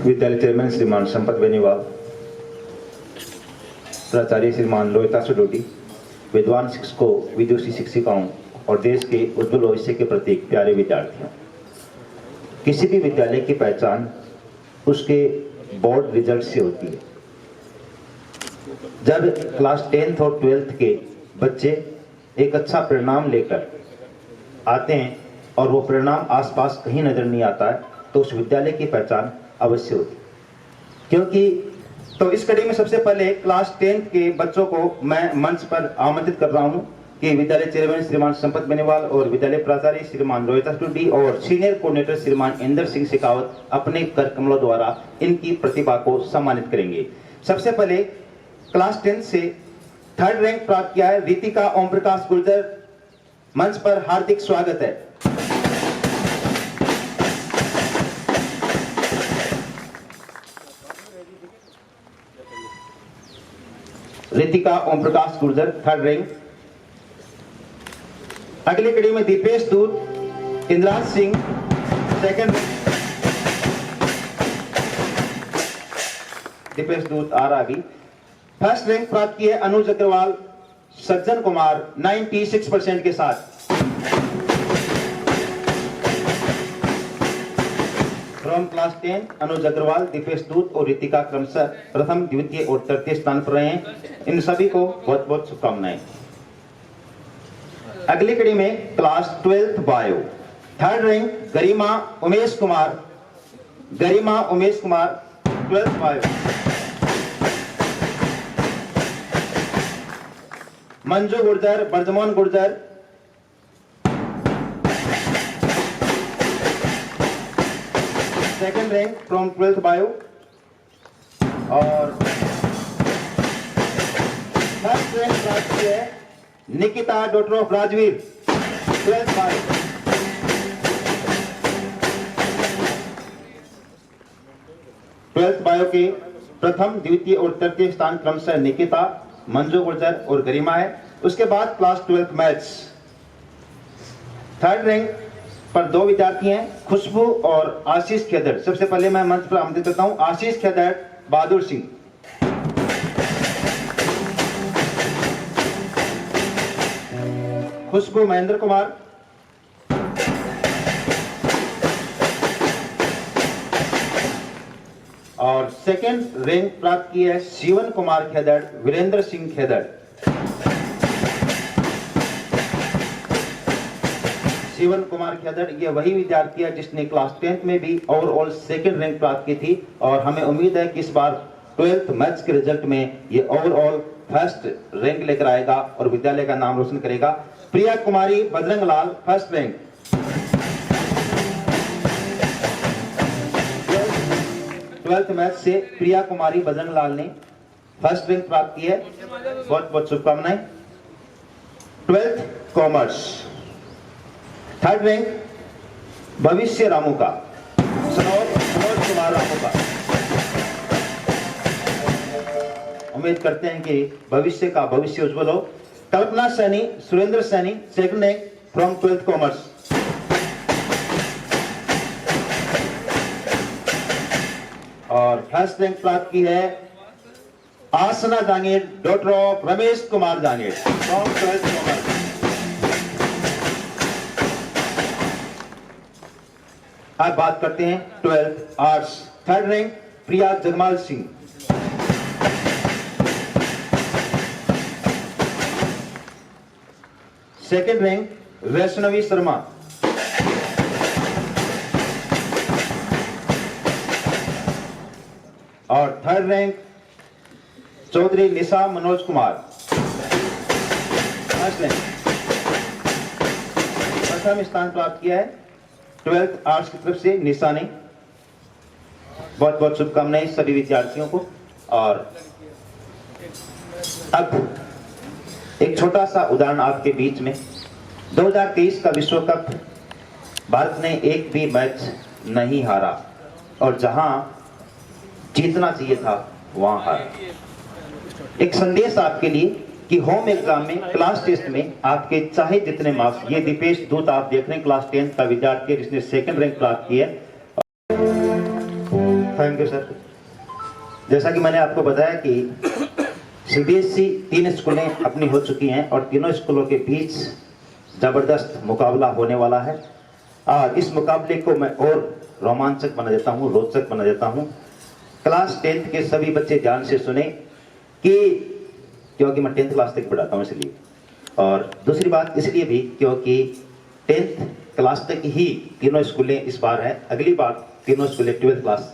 विद्यालय चेयरमैन श्रीमान संपत बेनीवाल, प्राचार्य श्रीमान लोहिता सुडोटी, विद्वान शिक्षकों, विदुषी शिक्षिकाओं और देश के उज्जवल भविष्य के प्रतीक प्यारे विद्यार्थियों, किसी भी विद्यालय की पहचान उसके बोर्ड रिजल्ट से होती है। जब क्लास 10th और 12th के बच्चे एक अच्छा परिणाम लेकर आते हैं और वो परिणाम आसपास कहीं नजर नहीं आता है, तो उस विद्यालय की पहचान अवश्य होती है। क्योंकि तो इस कड़ी में सबसे पहले क्लास 10th के बच्चों को मैं मंच पर आमंत्रित कर रहा हूं कि विद्यालय चेयरमैन श्रीमान संपत बेनीवाल और विद्यालय प्राचार्य श्रीमान रोहिता टुडी और सीनियर कोऑर्डिनेटर श्रीमान इंदर सिंह शेखावत अपने कर कमलों द्वारा इनकी प्रतिभा को सम्मानित करेंगे। सबसे पहले क्लास 10 से 3rd रैंक प्राप्त किया है रितिका ओम प्रकाश गुर्जर, मंच पर हार्दिक स्वागत है। Ritika Om Prakash Gurjar 3rd rank. अगली कड़ी में दीपेश दूत इंद्राज सिंह 2nd रैंक। दीपेश दूत आ रहा अभी। 1st रैंक प्राप्त की है अनुज अग्रवाल सज्जन कुमार 96% के साथ। फ्रॉम क्लास 10 अनुज अग्रवाल, दीपेश दूत और रितिका क्रमशः प्रथम, द्वितीय और तृतीय स्थान पर रहे हैं। इन सभी को बहुत बहुत शुभकामनाएं। अगली कड़ी में class 12th bio 3rd rank Garima Umesh Kumar 12th bio. Manju Gurjar, Brijmohan Gurjar 2nd rank from 12th bio. और 1st रैंक प्राप्त की है Nikita daughter of Rajveer 12th bio. Bio के प्रथम, द्वितीय और तृतीय स्थान क्रमशः निकिता, मंजू गुर्जर और गरिमा है। उसके बाद class 12th maths 3rd rank पर 2 विद्यार्थी हैं, खुशबू और आशीष खेदड़। सबसे पहले मैं मंच पर आमंत्रित करता हूं आशीष खेदड़, बहादुर सिंह। खुशबू महेंद्र कुमार, और 2nd रैंक प्राप्त की है शिवन कुमार खेदड़, वीरेंद्र सिंह खेदड़। शिवन कुमार खेदड़ ये वही विद्यार्थी है जिसने क्लास 10th में भी ओवरऑल 2nd रैंक प्राप्त की थी, और हमें उम्मीद है कि इस बार 12th मैथ्स के रिजल्ट में ये ओवरऑल 1st रैंक लेकर आएगा और विद्यालय का नाम रोशन करेगा। Priya Kumari Bajranglal 1st rank. 12th maths से प्रिया कुमारी बजरंगलाल ने 1st रैंक प्राप्त की है, बहुत बहुत शुभकामनाएं। 12th कॉमर्स 3rd रैंक भविष्य रामू का, सनोज कुमार रामू का। उम्मीद करते हैं कि भविष्य उज्जवल हो। Kalpana Saini, Surendra Saini 2nd rank from 12th commerce. और 1st रैंक प्राप्त की है Aasna Jangir, daughter of Ramesh Kumar Jangir from 12th commerce. अब बात करते हैं 12th arts 3rd rank Priya Jagmal Singh. Second rank Vaishnavi Sharma. और 3rd रैंक चौधरी निशा मनोज कुमार। प्रथम स्थान प्राप्त किया है 12th आर्ट्स की तरफ से निशा ने। बहुत बहुत शुभकामनाएं सभी विद्यार्थियों को। और अब एक छोटा सा उदाहरण आपके बीच में। 2023 का विश्व कप भारत ने एक भी मैच नहीं हारा, और जहां जीतना चाहिए था वहां हारा। एक संदेश आपके लिए कि होम एग्जाम में, क्लास टेस्ट में आपके चाहे जितने मार्क्स, ये दीपेश दूत आप देख रहे हैं क्लास 10 का विद्यार्थी है जिसने सेकंड रैंक प्राप्त की है। Thank you sir. जैसा कि मैंने आपको बताया कि सीबीएसई 3 स्कूलें अपनी हो चुकी हैं और तीनों स्कूलों के बीच जबरदस्त मुकाबला होने वाला है और इस मुकाबले को मैं और रोमांचक बना देता हूँ, रोचक बना देता हूँ। क्लास 10 के सभी बच्चे ध्यान से सुने क्योंकि मैं 10th क्लास तक पढ़ाता हूँ इसलिए, और दूसरी बात इसलिए भी क्योंकि 10th क्लास तक ही तीनों स्कूलें इस बार है, अगली बार तीनों स्कूलें 12th क्लास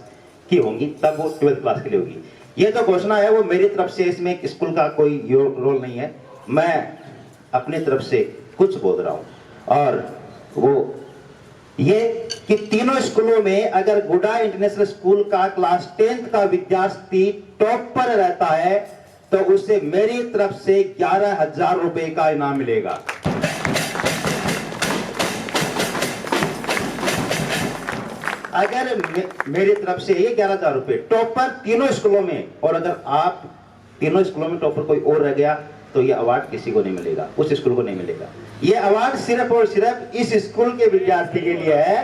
की होंगी, तब वो 12th क्लास के लिए होगी। ये जो घोषणा है वो मेरी तरफ से, इसमें स्कूल का कोई रोल नहीं है, मैं अपनी तरफ से कुछ बोल रहा हूँ। और वो ये कि तीनों स्कूलों में अगर गुडा इंटरनेशनल स्कूल का क्लास 10th का विद्यार्थी टॉप पर रहता है तो उसे मेरी तरफ से 11,000 रुपए का इनाम मिलेगा। अगर मेरी तरफ से ये 11,000 रुपए टॉपर तीनों स्कूलों में, और अगर आप तीनों स्कूलों में टॉपर कोई और रह गया तो ये अवार्ड किसी को नहीं मिलेगा, उस स्कूल को नहीं मिलेगा। ये अवार्ड सिर्फ और सिर्फ इस स्कूल के विद्यार्थी के लिए है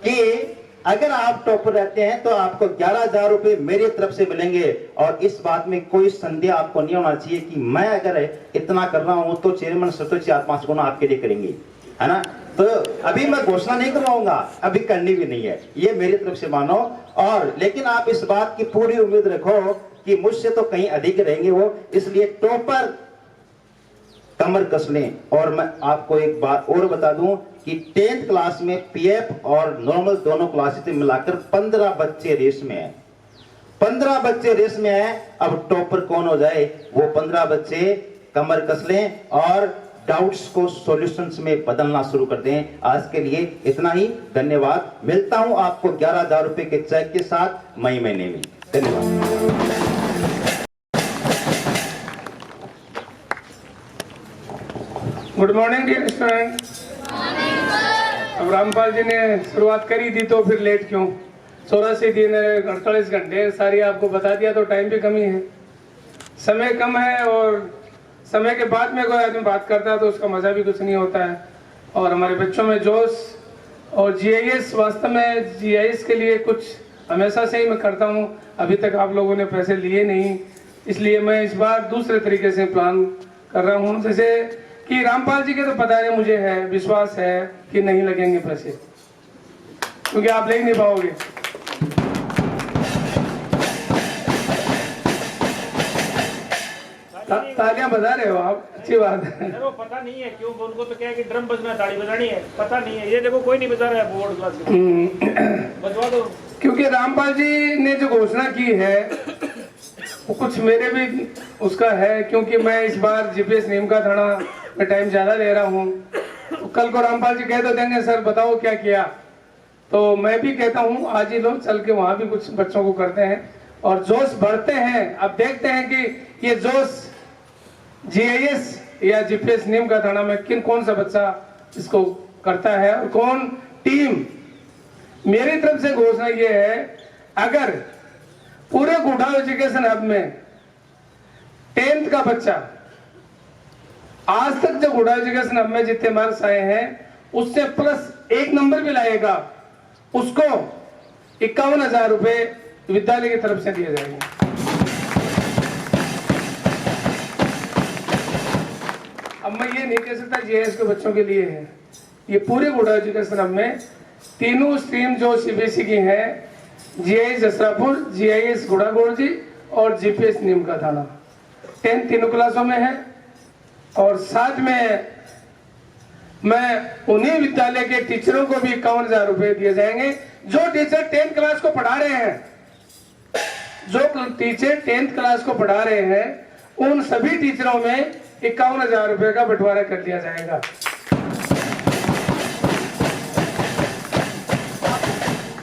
कि अगर आप टॉपर रहते हैं तो आपको 11,000 रुपए मेरी तरफ से मिलेंगे। और इस बात में कोई संदेह आपको नहीं होना चाहिए कि मैं अगर इतना कर रहा हूं तो चेयरमैन सर तो 4-5 गुना आपके लिए करेंगे, है ना। तो अभी मैं घोषणा नहीं करवाऊंगा, अभी करनी भी नहीं है, ये मेरी तरफ से मानो। और लेकिन आप इस बात की पूरी उम्मीद रखो कि मुझसे तो कहीं अधिक रहेंगे वो, इसलिए टॉपर कमर कस लें। और मैं आपको एक बात और बता दूं कि 10th क्लास में पीएफ और नॉर्मल दोनों क्लासेस मिलाकर 15 बच्चे रेस में हैं, 15 बच्चे रेस में हैं। अब टॉपर कौन हो जाए, वो 15 बच्चे कमर कस लें और डाउट्स को सॉल्यूशंस में बदलना शुरू कर दें। आज के लिए इतना ही, धन्यवाद। मिलता हूं आपको 11,000 रुपए के चेक के साथ मई महीने में। धन्यवाद। Good morning dear student. अब रामपाल जी ने शुरुआत करी थी तो फिर लेट क्यों? 84 दिन 48 घंटे सारी आपको बता दिया तो टाइम भी कमी है, समय कम है, और समय के बाद में कोई आदमी बात करता है तो उसका मज़ा भी कुछ नहीं होता है। और हमारे बच्चों में जोश और जीआईएस, वास्तव में जीआईएस के लिए कुछ हमेशा से ही मैं करता हूँ, अभी तक आप लोगों ने पैसे लिए नहीं, इसलिए मैं इस बार दूसरे तरीके से प्लान कर रहा हूँ। जैसे कि रामपाल जी के तो पता है, मुझे है विश्वास है कि नहीं लगेंगे पैसे, क्योंकि आप ले नहीं पाओगे। तालियां बजा रहे हो आप, अच्छी बात है। वो पता नहीं है क्यों, उनको तो क्या है कि ड्रम बजना, ताली बजानी है, पता नहीं है। ये देखो कोई नहीं बजा रहा है बोर्ड क्लास बजवा दो। क्योंकि रामपाल जी ने जो घोषणा की है वो कुछ मेरे भी उसका है, क्योंकि मैं इस बार जीपीएस नीमका थाना में टाइम ज्यादा ले रहा हूँ। तो कल को रामपाल जी कह तो देंगे सर बताओ क्या किया, तो मैं भी कहता हूँ आज ही लोग चल के वहां भी कुछ बच्चों को करते हैं और जोश बढ़ते हैं। अब देखते हैं कि ये जोश जीआईएस या जीपीएस नीमका थाना में कौन सा बच्चा इसको करता है और कौन टीम। मेरी तरफ से घोषणा ये है, अगर पूरे गुडा एजुकेशन हब में 10th का बच्चा आज तक जो गुडा एजुकेशन हब में जितने मार्क्स आए हैं उससे +1 नंबर भी लाएगा, उसको 51,000 रुपए विद्यालय की तरफ से दिए जाएंगे। अब मैं ये नहीं कह सकता जीआईएस के बच्चों के लिए है, ये पूरे गुडा एजुकेशन हब में तीनों स्ट्रीम जो सीबीएसई की है, जीआईएस जसरापुर, जीआईएस गुड़ागोड़जी और जीपीएस नीमका थाना, 10 तीनों क्लासों में है। और साथ में मैं उन्हीं विद्यालय के टीचरों को भी 51,000 रुपए दिए जाएंगे जो टीचर 10th क्लास को पढ़ा रहे हैं। जो टीचर 10th क्लास को पढ़ा रहे हैं उन सभी टीचरों में 51,000 रुपए का बंटवारा कर दिया जाएगा।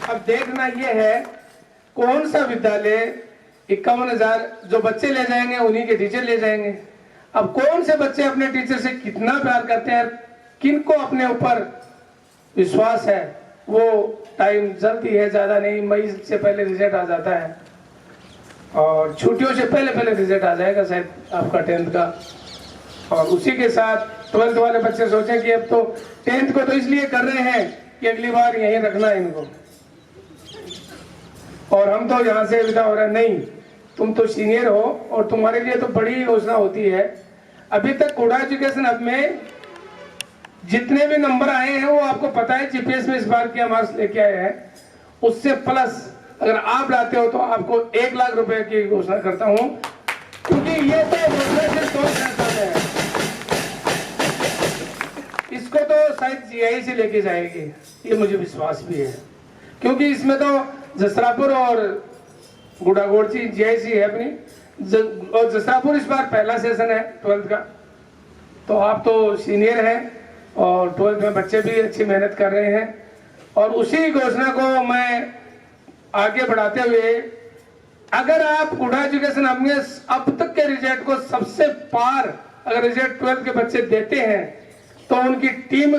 अब देखना यह है कौन सा विद्यालय 51,000 जो बच्चे ले जाएंगे उन्हीं के टीचर ले जाएंगे। अब कौन से बच्चे अपने टीचर से कितना प्यार करते हैं, किनको अपने ऊपर विश्वास है, वो टाइम जल्दी है, ज्यादा नहीं, मई से पहले रिजल्ट आ जाता है। और छुट्टियों से पहले पहले रिजल्ट आ जाएगा शायद आपका 10th का। और उसी के साथ 12th वाले बच्चे सोचें कि अब तो 10th को तो इसलिए कर रहे हैं कि अगली बार यहीं रखना है इनको, और हम तो यहाँ से विदा हो रहे हैं। नहीं, तुम तो सीनियर हो और तुम्हारे लिए तो बड़ी योजना होती है। अभी तक कोडा एजुकेशन हब में जितने भी नंबर आए हैं वो आपको पता है, जीपीएस में इस बार क्या मार्क्स लेके आए हैं, उससे प्लस अगर आप लाते हो तो आपको 1 लाख रुपए की घोषणा करता हूं, क्योंकि ये तो है, इसको तो शायद जीआई से लेके जाएगी, ये मुझे विश्वास भी है, क्योंकि इसमें तो जसरापुर और गुड़ागोड़ची जीआईसी है अपनी, और जसरापुर इस बार पहला सेशन है 12th का। तो आप तो सीनियर हैं और 12th में बच्चे भी अच्छी मेहनत कर रहे हैं, और उसी घोषणा को मैं आगे बढ़ाते हुए, अगर आप गुड़ा एजुकेशन हमने अब तक के रिजल्ट को सबसे पार अगर रिजल्ट 12th के बच्चे देते हैं तो उनकी टीम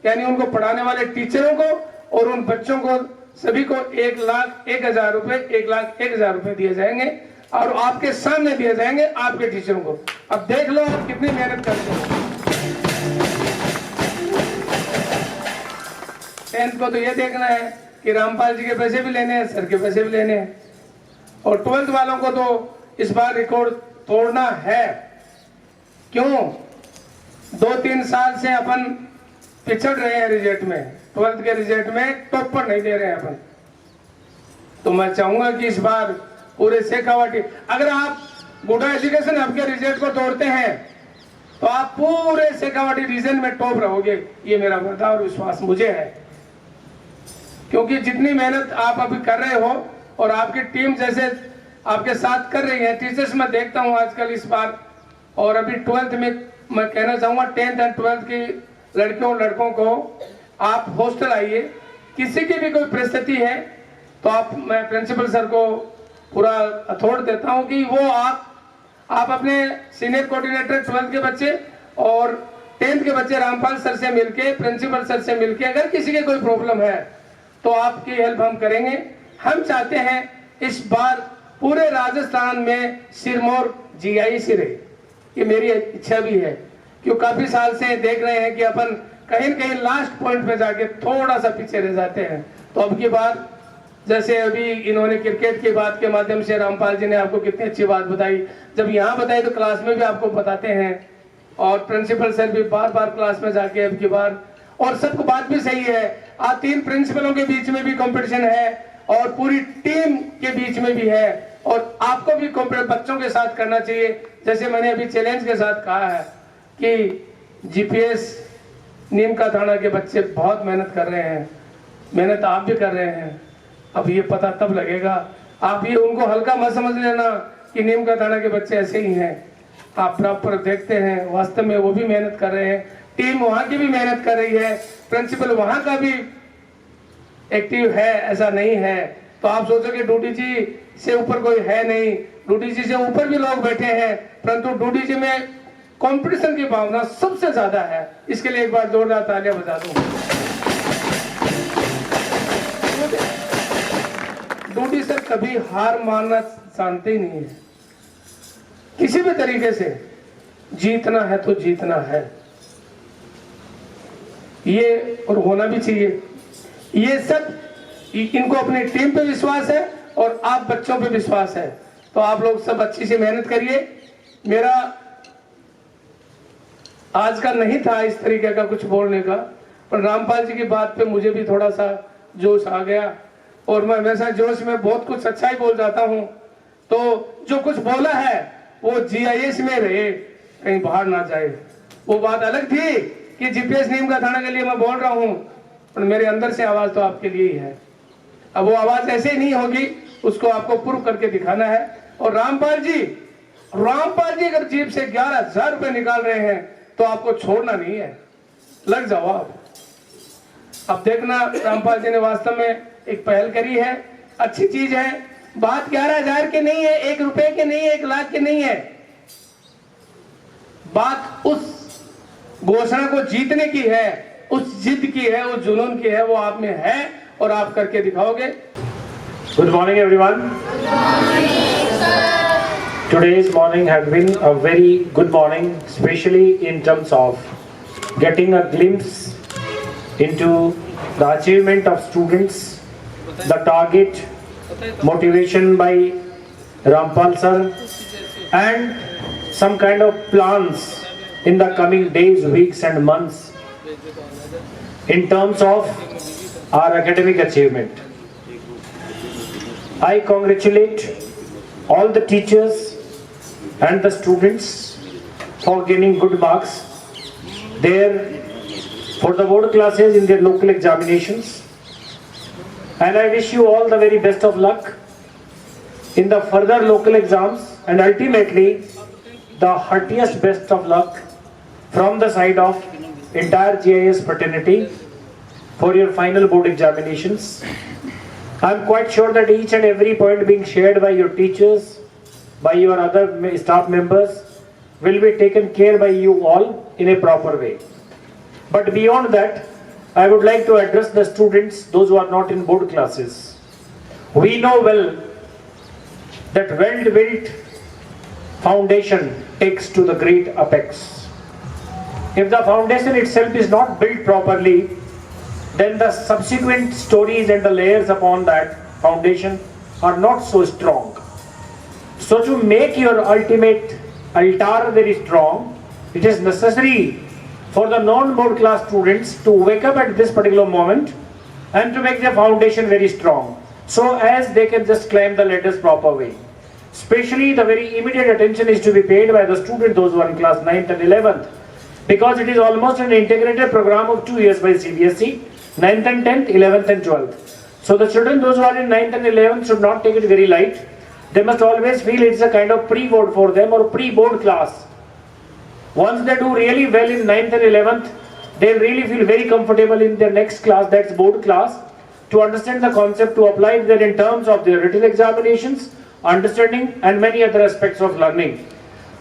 यानी उनको पढ़ाने वाले टीचरों को और उन बच्चों को सभी को 1,01,000 रुपए 1,01,000 रुपए दिए जाएंगे, और आपके सामने दिए जाएंगे आपके टीचरों को। अब देख लो आप कितनी मेहनत करते हो। 10th को तो ये देखना है कि रामपाल जी के पैसे भी लेने हैं, सर के पैसे भी लेने हैं, और 12th वालों को तो इस बार रिकॉर्ड तोड़ना है। क्यों? 2-3 साल से अपन पिछड़ रहे हैं रिजल्ट में, 12th के रिजल्ट में टॉप पर नहीं दे रहे हैं अपन। तो मैं चाहूंगा कि इस बार पूरे शेखावाटी, अगर आप गुड़ा एजुकेशन आपके रिजल्ट को तोड़ते हैं तो आप पूरे शेखावाटी रीजन में टॉप रहोगे, ये मेरा वादा और विश्वास मुझे है। क्योंकि जितनी मेहनत आप अभी कर रहे हो और आपकी टीम जैसे आपके साथ कर रही है, टीचर्स मैं देखता हूं आजकल इस बार, और अभी 12th में मैं कहना चाहूंगा 10th और 12th की लड़कियों और लड़कों को आप हॉस्टल आइए, किसी की भी कोई परिस्थिति है तो आप, मैं प्रिंसिपल सर को पूरा अथॉरिटी देता हूं कि वो आप अपने सीनियर कोऑर्डिनेटर 12th के बच्चे और 10th के बच्चे रामपाल सर से मिलके, प्रिंसिपल सर से मिलके, अगर किसी के कोई प्रॉब्लम है तो आपकी हेल्प हम करेंगे। हम चाहते हैं इस बार पूरे राजस्थान में सिरमौर जीआईसी रहे, ये मेरी इच्छा भी है, क्योंकि काफी साल से देख रहे हैं कि अपन कहीं न कहीं लास्ट पॉइंट पे जाके थोड़ा सा पीछे रह जाते हैं। तो अब की बात, जैसे अभी इन्होंने क्रिकेट की बात के माध्यम से रामपाल जी ने आपको कितनी अच्छी बात बताई, जब यहाँ बताई तो क्लास में भी आपको बताते हैं, और प्रिंसिपल सर भी बार बार क्लास में जाके अब की बार, और सबको बात भी सही है, आज 3 प्रिंसिपलों के बीच में भी कंपटीशन है और पूरी टीम के बीच में भी है, और आपको भी बच्चों के साथ करना चाहिए। जैसे मैंने अभी चैलेंज के साथ कहा है कि जीपीएस नीम का थाना के बच्चे बहुत मेहनत कर रहे हैं, मेहनत आप भी कर रहे हैं। अब ये पता तब लगेगा, आप ये उनको हल्का मत समझ लेना कि नीम का थाना के बच्चे ऐसे ही हैं, आप प्रॉपर देखते हैं वास्तव में वो भी मेहनत कर रहे हैं, टीम वहां की भी मेहनत कर रही है, प्रिंसिपल वहां का भी एक्टिव है, ऐसा नहीं है। तो आप सोचोगे डूडी जी से ऊपर कोई है नहीं, डूडी जी से ऊपर भी लोग बैठे हैं, परंतु डूडी जी में कंपटीशन की भावना सबसे ज्यादा है। इसके लिए एक बार जोरदार तालियां बजा दूं। डूडी सर कभी हार मानना जानते ही नहीं है, किसी भी तरीके से जीतना है तो जीतना है, ये और होना भी चाहिए। ये सब इनको अपनी टीम पे विश्वास है और आप बच्चों पे विश्वास है, तो आप लोग सब अच्छी से मेहनत करिए। मेरा आज का नहीं था इस तरीके का कुछ बोलने का, पर रामपाल जी की बात पे मुझे भी थोड़ा सा जोश आ गया, और मैं वैसा जोश में बहुत कुछ अच्छा ही बोल जाता हूँ। तो जो कुछ बोला है वो जीआईएस में रहे, कहीं बाहर ना जाए। वो बात अलग थी कि जीपीएस नीम का थाना के लिए मैं बोल रहा हूँ, पर मेरे अंदर से आवाज तो आपके लिए ही है। अब वो आवाज ऐसे ही नहीं होगी, उसको आपको प्रूव करके दिखाना है। और रामपाल जी अगर जीप से 11,000 रुपए निकाल रहे हैं तो आपको छोड़ना नहीं है, लग जाओ आप। अब देखना रामपाल जी ने वास्तव में एक पहल करी है, अच्छी चीज है। बात 11,000 की नहीं है, 1 रुपए की नहीं है, 1 लाख की नहीं है, बात उस घोषणा को जीतने की है, उस जिद की है, उस जुनून की है, वो आप में है और आप करके दिखाओगे। Good morning everyone. Today's morning had been a very good morning, especially in terms of getting a glimpse into the achievement of students, the target, motivation by Rampal sir, and some kind of plans in the coming days, weeks and months in terms of our academic achievement. I congratulate all the teachers and the students for gaining good marks there for the board classes in their local examinations, and I wish you all the very best of luck in the further local exams, and ultimately the heartiest best of luck from the side of entire GIS fraternity for your final board examinations. I am quite sure that each and every point being shared by your teachers, by your other staff members, will be taken care by you all in a proper way. But beyond that, I would like to address the students, those who are not in board classes. We know well that well-built foundation takes to the great apex. If the foundation itself is not built properly, then the subsequent stories and the layers upon that foundation are not so strong. So to make your ultimate altar very strong, it is necessary for the non-board class students to wake up at this particular moment and to make their foundation very strong, so as they can just climb the ladders proper way. Especially the very immediate attention is to be paid by the students, those who are in class 9th and 11th, because it is almost an integrated program of 2 years by CBSE, 9th and 10th, 11th and 12th. So the children, those who are in 9th and 11th, should not take it very light. They must always feel it's a kind of pre-board for them or pre-board class. Once they do really well in 9th and 11th, they'll really feel very comfortable in their next class, that's board class, to understand the concept, to apply that in terms of their written examinations, understanding and many other aspects of learning.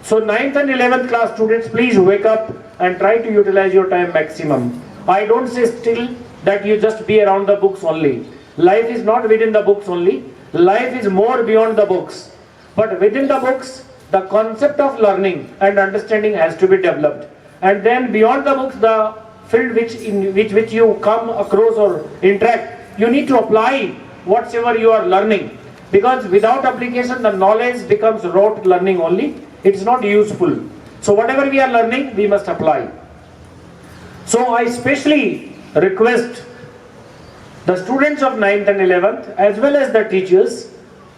So 9th and 11th class students, please wake up and try to utilize your time maximum. I don't say still that you just be around the books only. Life is not within the books only. Life is more beyond the books. But within the books, the concept of learning and understanding has to be developed. And then beyond the books, the field in which you come across or interact, you need to apply whatsoever you are learning. Because without application, the knowledge becomes rote learning only. It's not useful. So whatever we are learning, we must apply. So I especially request the students of 9th and 11th as well as the teachers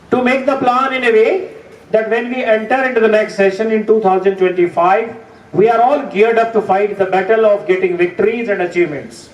to make the plan in a way that when we enter into the next session in 2025, we are all geared up to fight the battle of getting victories and achievements.